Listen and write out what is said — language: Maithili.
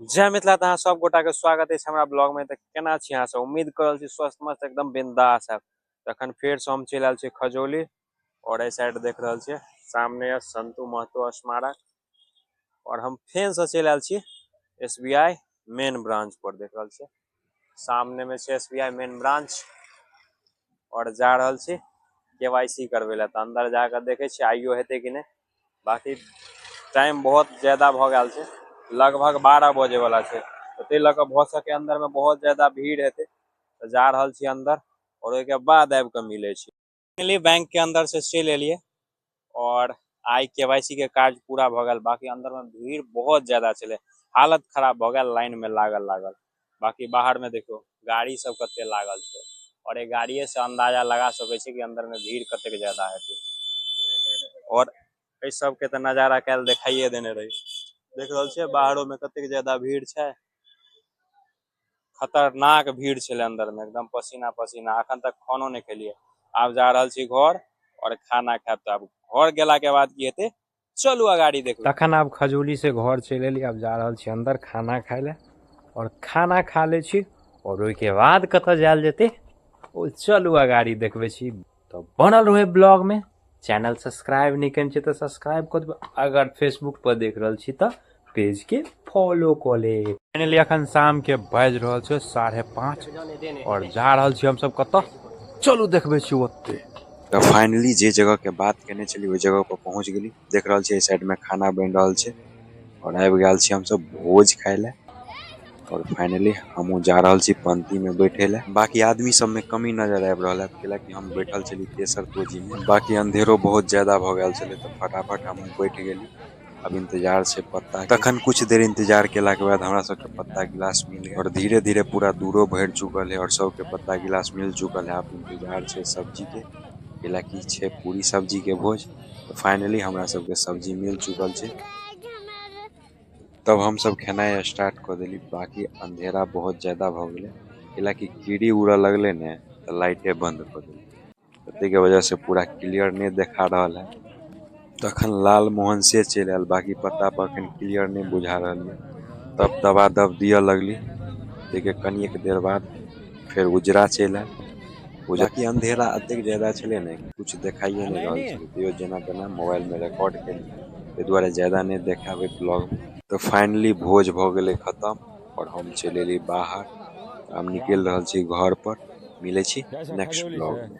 जय मिथिला अहाँ सब गोटा के स्वागत है हमरा ब्लॉग में। केना छी अहाँ सब? उम्मीद करल छी स्वस्थ मस्त एकदम बिंदास है। तखन फेर से हम चलि आयल छी खजौली और ए साइड देख रहल छी सामने है संतु महतो स्मारक और हम फेर से चलि आयल छी एसबीआई मेन ब्रांच पर। देख रहल छी सामने में छै एसबीआई मेन ब्रांच और जा रहल छी केवाईसी करबे ला। अंदर जाकर देखे छी आइयो हेते कि नहीं। बाकी टाइम बहुत ज्यादा भ गेल छै, लगभग 12 बजे वाला छै, ते लके भ सके अंदर में बहुत ज्यादा भीड़ हेते। तो जा रहल छी अंदर और ओके बाद आबि के मिले छी। फाइनली बैंक के अंदर से चल एलिए और आई केवाईसी के कार्य पूरा भ गेल। बाकी अंदर में भीड़ बहुत ज्यादा चले, हालत खराब भ गेल लाइन में लागल। बाकी बाहर में देखो गाड़ी सब कते लागल छै और ये गाड़िए से अंदाजा लगा सके छी कि अंदर में भीड़ कते ज्यादा हेते। और इस सब के तो नजारा कल दिखाइए देने रही। देख रहल छियै बाहरों में कते ज्यादा भीड़ छै, खतरनाक भीड़ छै अंदर में, एकदम पसीना पसीना। अखन तक खानो नहीं खेलिए, आब जा रहल छी घर और खाना खाब। तो आब घर गेला के बाद की हेते चलू गाड़ी देखू। तखन आब खजूली से घर चल एली, आब जा रहल छी अंदर खाना खाय ले और खाना खा ले छी और ओई के बाद कत जायल जेते ओ चलू गाड़ी देखबे छी। तो बनल रहे ब्लॉग में। चैनल सब्सक्राइब नहीं करें तो सब्सक्राइब कर दो, अगर फेसबुक पर देख रहल छी तो पेज के फॉलो कर ले। फाइनली अखन शाम के बज रहल छै 5:30 और जा रहल छी हम सब कत चलू देखबे छी ओते। तो फाइनली जे जगह के बात केने चली ओई जगह पर पहुंच गेली। देख रहल छी साइड में खाना बन रहल छै और आबि गेल छी हम सब भोज खाय ले। और फाइनली हमहू जा रहल छी पंक्ति में बैठे ले। बाकी आदमी सब में कमी नजर आबि रहल है कैलाकि हम बैठल चली तेसर तोजी में। बाकी अंधेरो बहुत ज्यादा भ गेल छले तो फटाफट हमहू बैठ गेली। अब इंतजार से पत्ता के। तखन कुछ देर इंतजार केला के बाद हमरा सबके पत्ता गिलास मिल गए और धीरे धीरे पूरा दूरो भर चुकल है और सबके पत्ता गिलास मिल चुकल है। अब इंतजार छै सब्जी के, कैलाकि छै पूरी सब्जी के भोज। तो फाइनली हमरा सबके सब्जी मिल चुकल छै। तब हम सब खेनाई स्टार्ट कर देली। बाकी अंधेरा बहुत ज्यादा भ गेले कैलाकि कीड़ी उड़े लगले ने तो लाइटे बंद कर देली। ते के वजह से पूरा क्लियर नहीं देखा रहल है। तखन लाल मोहन से चल आयल, बाकी पत्ता पर अखन क्लियर नहीं बुझा रहल है। तब दबा दब दिया लगली। ते कनिक देर बाद फिर उजरा चल आयल। बाकी अंधेरा अतेक ज्यादा छले ने कुछ देखाइए नहीं रहल छले, तैयो जेना तेना मोबाइल में रिकॉर्ड केली, ते दुआरे ज्यादा नहीं देखाबे ब्लॉग में। तो फाइनली भोज भ गेले खत्म और हम चल एली बाहर। हम निकल रहल छी घर पर। मिले छी नेक्स्ट ब्लॉग में।